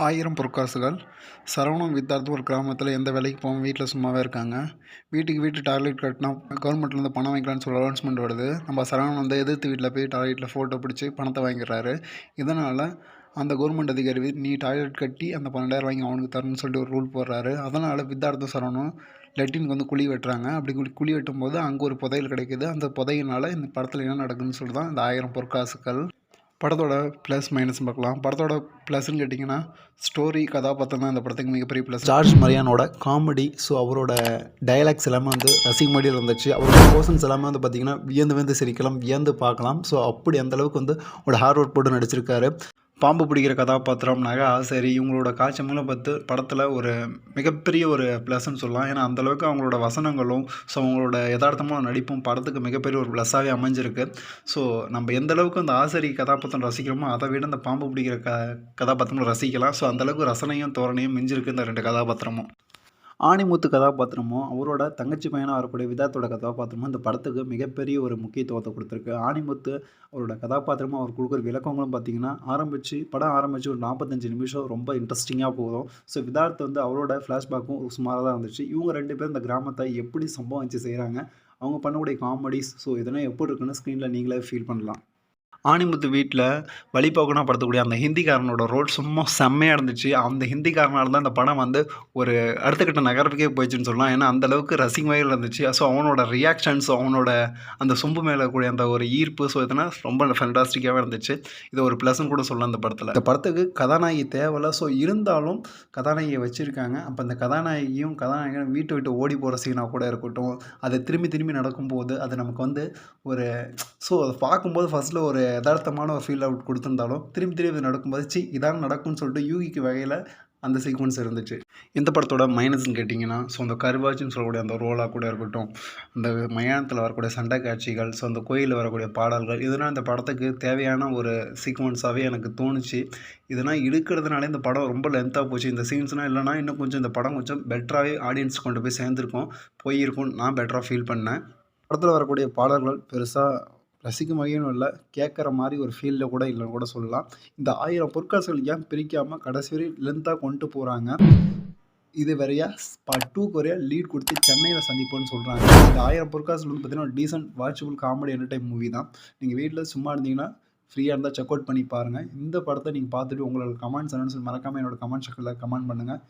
1000 பொற்காசுகள். சரவணன் வித்தார்த்து ஒரு கிராமத்தில் எந்த வேலைக்கு போகாம வீட்டில் சும்மாவே இருக்காங்க. வீட்டுக்கு வீட்டு டாய்லெட் கட்டினா கவர்மெண்ட்லேருந்து பணம் வாங்கிக்கலாம்னு சொல்லி அனௌன்ஸ்மெண்ட் வருது. நம்ம சரவணன் வந்து எதிர்த்து வீட்டில் போய் டாய்லெட்டில் ஃபோட்டோ பிடிச்சி பணத்தை வாங்கிடுறாரு. இதனால் அந்த கவர்மெண்ட் அதிகாரி நீ டாய்லெட் கட்டி அந்த 12,000 வாங்கி அவனுக்கு தரணும்னு சொல்லிட்டு ஒரு ரூல் போடுறாரு. அதனால் வித்தார்த்தும் சரவணும் லெட்டினுக்கு வந்து குழி வெட்டுறாங்க. அப்படி குழி வெட்டும்போது அங்கே ஒரு புதையல் கிடைக்குது. அந்த புதையினால் இந்த படத்தில் என்ன நடக்குதுன்னு சொல்லி தான் இந்த 1000 பொற்காசுகள். படத்தோட ப்ளஸ் மைனஸ் பார்க்கலாம். படத்தோட ப்ளஸ்ன்னு கேட்டிங்கன்னா ஸ்டோரி கதாபாத்திரம் தான் இந்த படத்துக்கு மிகப்பெரிய ப்ளஸ். ஜார்ஜ் மரியானோட காமெடி, ஸோ அவரோட டைலாக்ஸ் எல்லாமே வந்து ரசிக்க மாதிரி இருந்துச்சு. அவரோட போர்ஷன்ஸ் எல்லாமே வந்து பார்த்திங்கன்னா வியந்து வியந்து சிரிக்கலாம், வியந்து பார்க்கலாம். ஸோ அப்படி அந்தளவுக்கு வந்து ஒரு ஹார்ட் ஒர்க் போட்டு நடிச்சிருக்காரு. பாம்பு பிடிக்கிற கதாபாத்திரம், நகை ஆசாரி, இவங்களோட காட்சி மூலம் பார்த்து படத்தில் ஒரு மிகப்பெரிய ஒரு ப்ளஸ்ன்னு சொல்லலாம். ஏன்னா அந்தளவுக்கு அவங்களோட வசனங்களும் ஸோ அவங்களோட யதார்த்தமான நடிப்பும் படத்துக்கு மிகப்பெரிய ஒரு ப்ளஸ்ஸாகவே அமைஞ்சிருக்கு. ஸோ நம்ம எந்த அளவுக்கு அந்த ஆசாரி கதாபாத்திரம் ரசிக்கிறோமோ அதை விட அந்த பாம்பு பிடிக்கிற கதாபாத்திரம் ரசிக்கலாம். ஸோ அந்தளவுக்கு ரசனையும் தோரணையும் மிஞ்சிருக்கு இந்த 2 கதாபாத்திரமும். ஆணிமுத்து கதாபாத்திரமும் அவரோட தங்கச்சி பையனாக வரக்கூடிய விதார்த்தோட கதாபாத்திரமும் இந்த படத்துக்கு மிகப்பெரிய ஒரு முக்கியத்துவத்தை கொடுத்துருக்கு. ஆணிமுத்து அவரோட கதாபாத்திரமும் அவர் கொடுக்குற விளக்கங்களும் பார்த்தீங்கன்னா படம் ஆரம்பித்து ஒரு 45 நிமிஷம் ரொம்ப இன்ட்ரெஸ்டிங்காக போகும். ஸோ விதார்த் வந்து அவரோட ஃப்ளாஷ்பேக்கும் சுமாராக தான் இருந்துச்சு. இவங்க 2 பேரும் இந்த கிராமத்தை எப்படி சம்பவம் வச்சு செய்கிறாங்க, அவங்க பண்ணக்கூடிய காமெடிஸ், ஸோ இதெல்லாம் எப்படி இருக்குன்னு ஸ்க்ரீனில் நீங்களே ஃபீல் பண்ணலாம். ஆணிமுத்து வீட்டில் வழிபோக்கனாக படுத்தக்கூடிய அந்த ஹிந்திக்காரனோட ரோல் சும்மா செம்மையாக இருந்துச்சு. அந்த ஹிந்திக்காரனால தான் இந்த படம் வந்து ஒரு அடுத்த கட்ட நகரத்துக்கே போயிடுச்சுன்னு சொல்லலாம். ஏன்னா அந்தளவுக்கு ரசிகமாக இருந்துச்சு. ஸோ அவனோட ரியாக்ஷன்ஸ், அவனோட அந்த சொம்பு மேலே கூடிய அந்த ஒரு ஈர்ப்பு, ஸோ இதெல்லாம் ரொம்ப ஃபென்டாஸ்டிக்காகவே இருந்துச்சு. இது ஒரு ப்ளஸ்ன்னு கூட சொல்லலாம் இந்த படத்தில். இந்த படத்துக்கு கதாநாயகி தேவையில்ல. ஸோ இருந்தாலும் கதாநாயகியை வச்சுருக்காங்க. அப்போ அந்த கதாநாயகனும் வீட்டை விட்டு ஓடி போகிற சீனாக கூட இருக்கட்டும், அது திரும்பி திரும்பி நடக்கும்போது அது நமக்கு வந்து ஒரு ஸோ அதை பார்க்கும்போது ஃபஸ்ட்டில் ஒரு யதார்த்தமான ஒரு ஃபீல் அவுட் கொடுத்துருந்தாலும் திரும்பி திரும்பி நடக்கும்போது இதான் நடக்கும்னு சொல்லிட்டு யூகிக்கு வகையில் அந்த சீக்வன்ஸ் இருந்துச்சு. இந்த படத்தோட மைனஸ்ன்னு கேட்டிங்கன்னா, ஸோ அந்த கருவாச்சின்னு சொல்லக்கூடிய அந்த ரோலாக கூட இருக்கட்டும், அந்த மயானத்தில் வரக்கூடிய சண்டை காட்சிகள், ஸோ அந்த கோயிலில் வரக்கூடிய பாடல்கள், இதெல்லாம் இந்த படத்துக்கு தேவையான ஒரு சீக்வன்ஸாகவே எனக்கு தோணுச்சு. இதெல்லாம் எடுக்கிறதுனால இந்த படம் ரொம்ப லென்த்தாக போச்சு. இந்த சீன்ஸ்லாம் இல்லைனா இன்னும் கொஞ்சம் இந்த படம் கொஞ்சம் பெட்டராகவே ஆடியன்ஸ் கொண்டு போய் போயிருக்கும் நான் பெட்டராக ஃபீல் பண்ணேன். படத்தில் வரக்கூடிய பாடல்கள் பெருசாக ரசிக்கும் வகையும் இல்லை, கேட்குற மாதிரி ஒரு ஃபீல்டில் கூட இல்லைன்னு கூட சொல்லலாம். இந்த 1000 பொற்காசுகள் ஏன் பிரிக்காமல் கடைசி வரை லென்த்தாக கொண்டு போகிறாங்க. இது வேறையா பார்ட் 2க்கு வரையா லீட் கொடுத்து சென்னையில் சந்திப்போம்னு சொல்கிறாங்க. இந்த 1000 பொற்காசுகள் வந்து பார்த்தீங்கன்னா decent watchable comedy entertain movie தான். நீங்கள் வீட்டில் சும்மா இருந்தீங்கன்னா ஃப்ரீயாக இருந்தால் செக் அவுட் பண்ணி பாருங்கள். இந்த படத்தை நீங்கள் பார்த்துட்டு உங்களோட கமெண்ட்ஸ் என்னன்னு சொல்லி மறக்காமல் என்னோட கமெண்ட் செக்ஷனில் கமெண்ட் பண்ணுங்கள்.